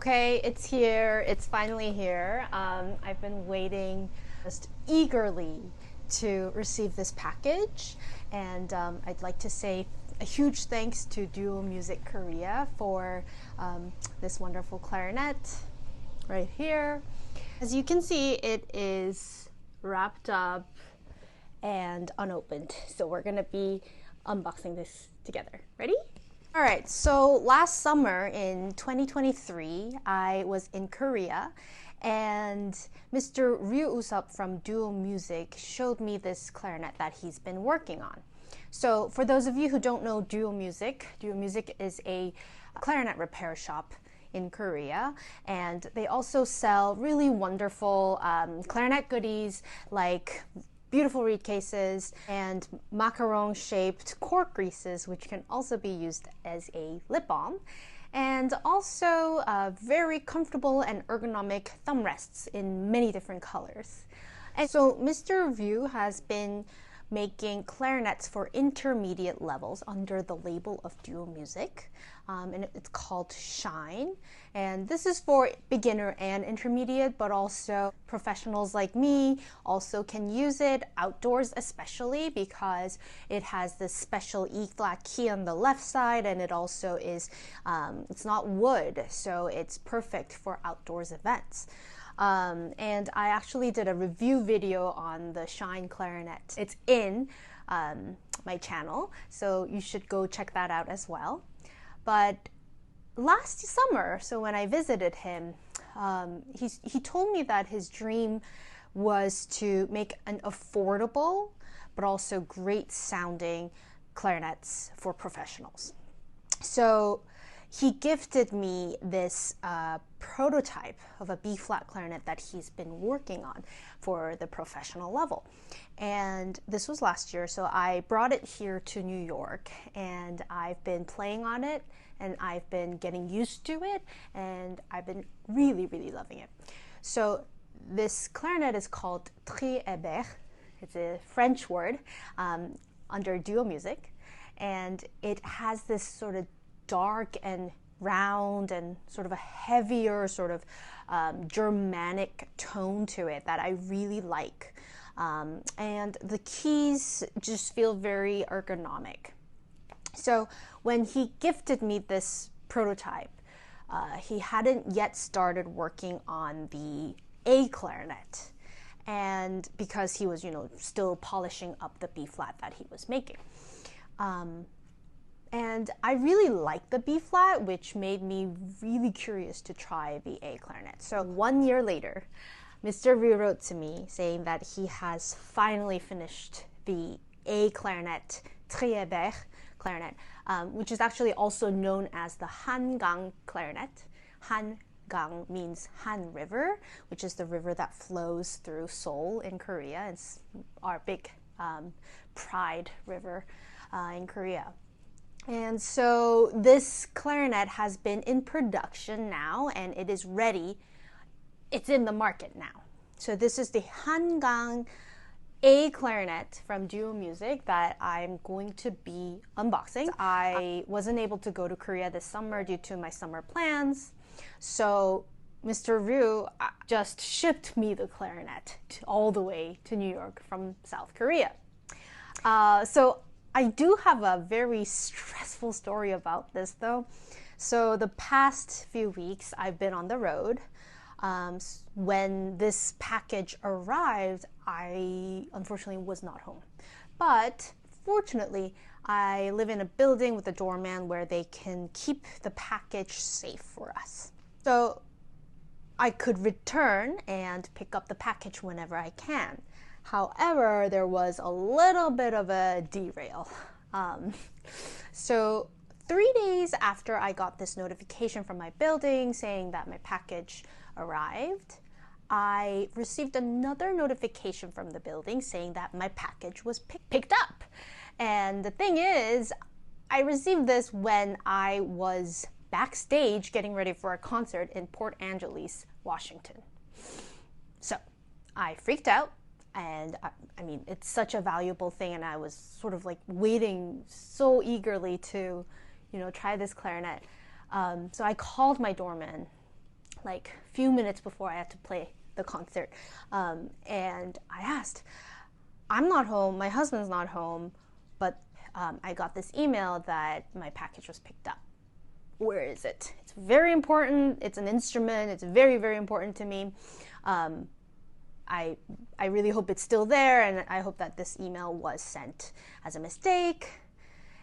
Okay, it's here. It's finally here. I've been waiting just eagerly to receive this package, and I'd like to say a huge thanks to Duo Music Korea for this wonderful clarinet right here. As you can see, it is wrapped up and unopened, so we're gonna be unboxing this together. Ready? All right, so last summer in 2023, I was in Korea, and Mr. Ryu Usop from Duo Music showed me this clarinet that he's been working on. So for those of you who don't know Duo Music is a clarinet repair shop in Korea, and they also sell really wonderful clarinet goodies like beautiful reed cases and macaron-shaped cork greases, which can also be used as a lip balm, and also very comfortable and ergonomic thumb rests in many different colors. And so Mr. Ryu has been making clarinets for intermediate levels under the label of Duo Music, and it's called Shine. And this is for beginner and intermediate, but also professionals like me also can use it outdoors, especially because it has this special E-flat key on the left side, and it also is, it's not wood, so it's perfect for outdoors events. And I actually did a review video on the Shine clarinet. It's in my channel, so you should go check that out as well. But last summer, so when I visited him, he told me that his dream was to make an affordable but also great sounding clarinets for professionals. So he gifted me this prototype of a B-flat clarinet that he's been working on for the professional level. And this was last year, so I brought it here to New York, and I've been playing on it, and I've been getting used to it, and I've been really, really loving it. So this clarinet is called Triébert. It's a French word under Duo Music, and it has this sort of dark and round and sort of a heavier sort of Germanic tone to it that I really like. And the keys just feel very ergonomic. So when he gifted me this prototype, he hadn't yet started working on the A clarinet, and because he was, still polishing up the B flat that he was making. And I really liked the B flat, which made me really curious to try the A clarinet. So 1 year later, Mr. Ryu wrote to me saying that he has finally finished the A clarinet, Triébert clarinet, which is actually also known as the HANGANG clarinet. HANGANG means Han River, which is the river that flows through Seoul in Korea. It's our big pride river in Korea. And so this clarinet has been in production now, and it is ready. It's in the market now. So this is the HANGANG A clarinet from Duo Music that I'm going to be unboxing. I wasn't able to go to Korea this summer due to my summer plans, so Mr. Ryu just shipped me the clarinet all the way to New York from South Korea. So I do have a very stressful story about this though. So the past few weeks I've been on the road. When this package arrived, I unfortunately was not home. But fortunately, I live in a building with a doorman where they can keep the package safe for us. So I could return and pick up the package whenever I can. However, there was a little bit of a derail. So 3 days after I got this notification from my building saying that my package arrived, I received another notification from the building saying that my package was picked up. And the thing is, I received this when I was backstage getting ready for a concert in Port Angeles, Washington. So I freaked out. And I mean, it's such a valuable thing, and I was sort of like waiting so eagerly to, try this clarinet. So I called my doorman like a few minutes before I had to play the concert. And I asked, I'm not home, my husband's not home, but I got this email that my package was picked up. Where is it? It's very important. It's an instrument. It's very, very important to me. I really hope it's still there, and I hope that this email was sent as a mistake.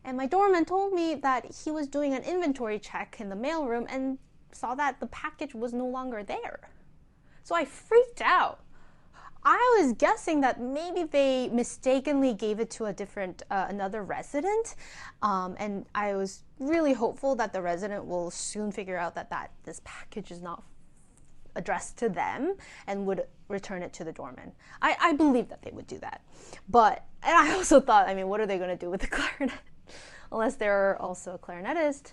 And my doorman told me that he was doing an inventory check in the mailroom and saw that the package was no longer there. So I freaked out. I was guessing that maybe they mistakenly gave it to a different, another resident, and I was really hopeful that the resident will soon figure out that this package is not addressed to them and would return it to the doorman. I believe that they would do that. And I also thought, I mean, what are they going to do with the clarinet? Unless they're also a clarinetist.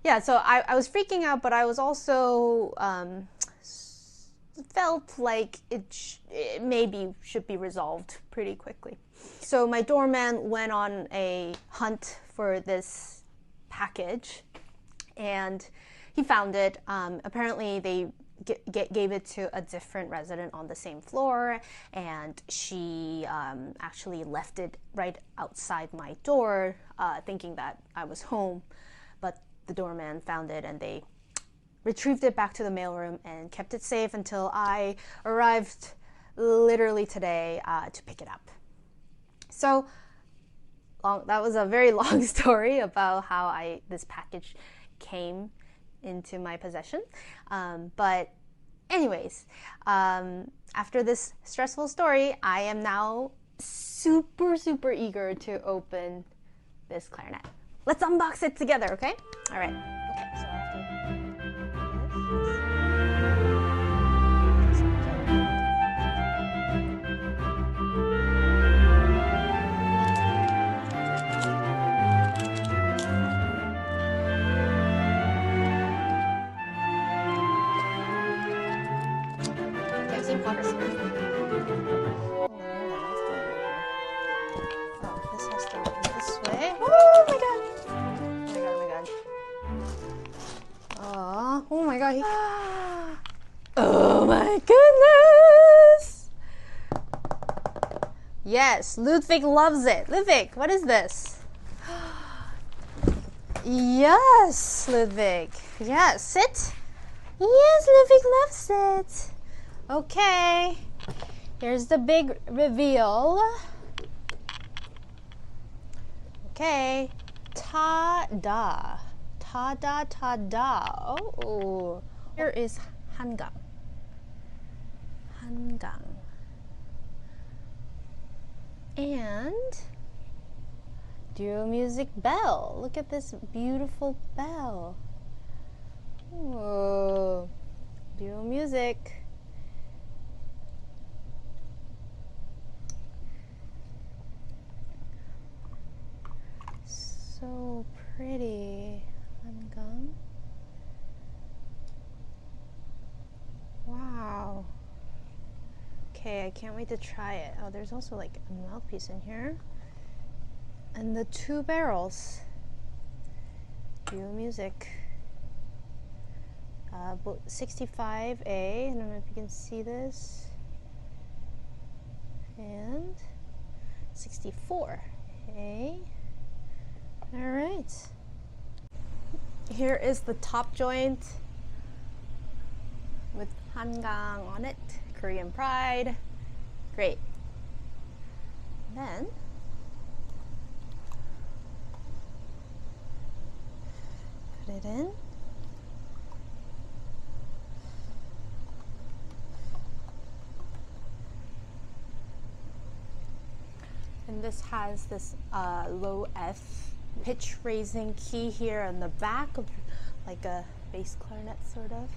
Yeah, so I was freaking out, but I was also felt like it maybe should be resolved pretty quickly. So my doorman went on a hunt for this package, and he found it. Apparently they gave it to a different resident on the same floor, and she actually left it right outside my door, thinking that I was home. But the doorman found it, and they retrieved it back to the mailroom and kept it safe until I arrived literally today to pick it up. So that was a very long story about how this package came into my possession. But anyways, after this stressful story, I am now super eager to open this clarinet. Let's unbox it together, okay? All right. Okay, so after oh my god. Oh my goodness! Yes, Ludwig loves it. Ludwig, what is this? Yes, Ludwig. Yes, sit. Yes, Ludwig loves it. Okay, here's the big reveal. Okay, ta-da. Ta-da, ta-da. Oh, here is HANGANG. HANGANG. And duo music bell. Look at this beautiful bell. Oh, duo music. So pretty. HANGANG. Wow. Okay, I can't wait to try it. Oh, there's also like a mouthpiece in here. And the two barrels. Duo music. 65A. I don't know if you can see this. And 64A. All right. Here is the top joint with HANGANG on it. Korean pride. Great. Then put it in. And this has this low F pitch raising key here on the back of like a bass clarinet sort of.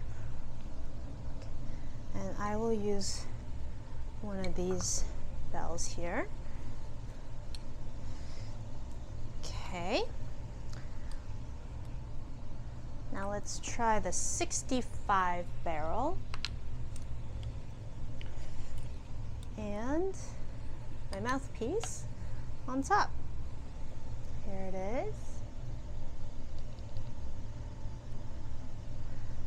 And I will use one of these bells here. Okay. Now let's try the 65 barrel. And my mouthpiece on top. Here it is.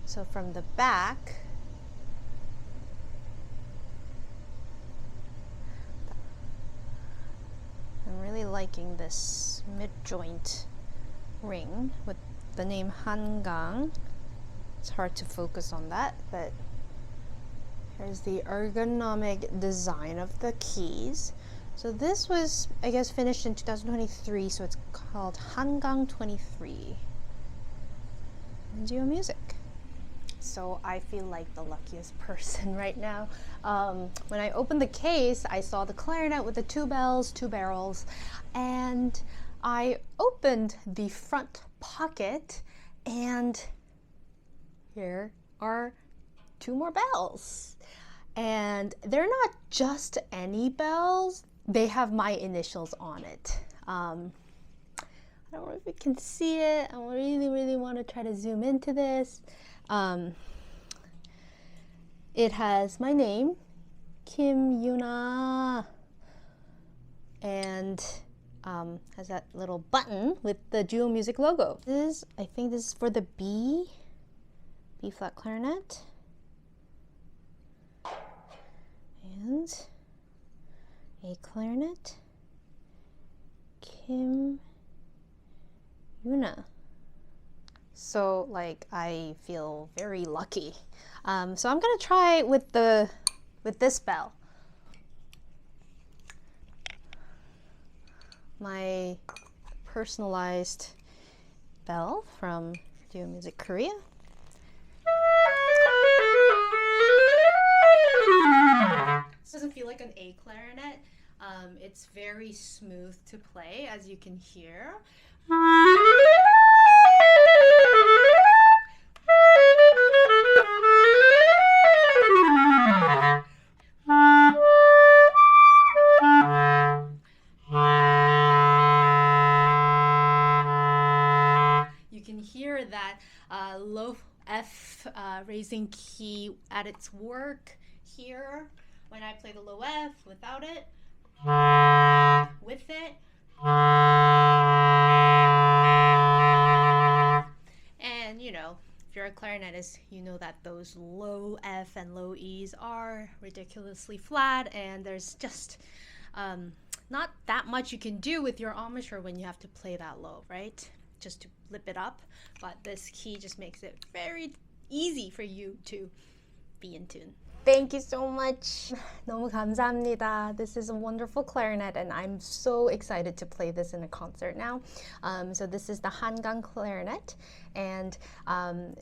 So from the back, I'm really liking this mid-joint ring with the name HANGANG. It's hard to focus on that, but here's the ergonomic design of the keys. So this was, I guess, finished in 2023, so it's called HANGANG 23. Duo music. So I feel like the luckiest person right now. When I opened the case, I saw the clarinet with the 2 bells, 2 barrels, and I opened the front pocket, and here are 2 more bells. And they're not just any bells, they have my initials on it. I don't know if you can see it. I really want to try to zoom into this. It has my name, Kim Yoonah, and has that little button with the dual music logo. I think this is for the B flat clarinet, and A clarinet, Kim Yoonah. So like I feel very lucky. So I'm gonna try with this bell. My personalized bell from Duo Music Korea. This doesn't feel like an A clarinet. It's very smooth to play, as you can hear. You can hear that low F raising key at its work here when I play the low F without it, with it. And you know, if you're a clarinetist, you know that those low F and low E's are ridiculously flat, and there's just not that much you can do with your armature when you have to play that low, right? Just to lip it up. But this key just makes it very easy for you to be in tune. Thank you so much. 너무 감사합니다. This is a wonderful clarinet, and I'm so excited to play this in a concert now. So this is the HANGANG clarinet, and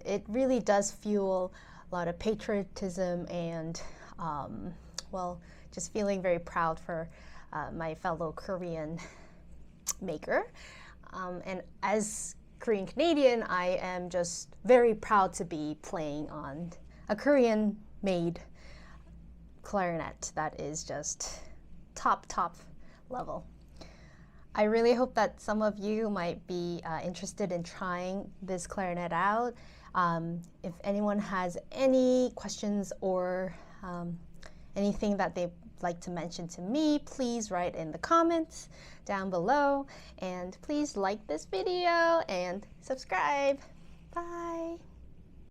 it really does fuel a lot of patriotism and, well, just feeling very proud for my fellow Korean maker. And as Korean Canadian, I am just very proud to be playing on a Korean made clarinet that is just top level. I really hope that some of you might be interested in trying this clarinet out. If anyone has any questions or anything that they'd like to mention to me, please write in the comments down below, and please like this video and subscribe. Bye.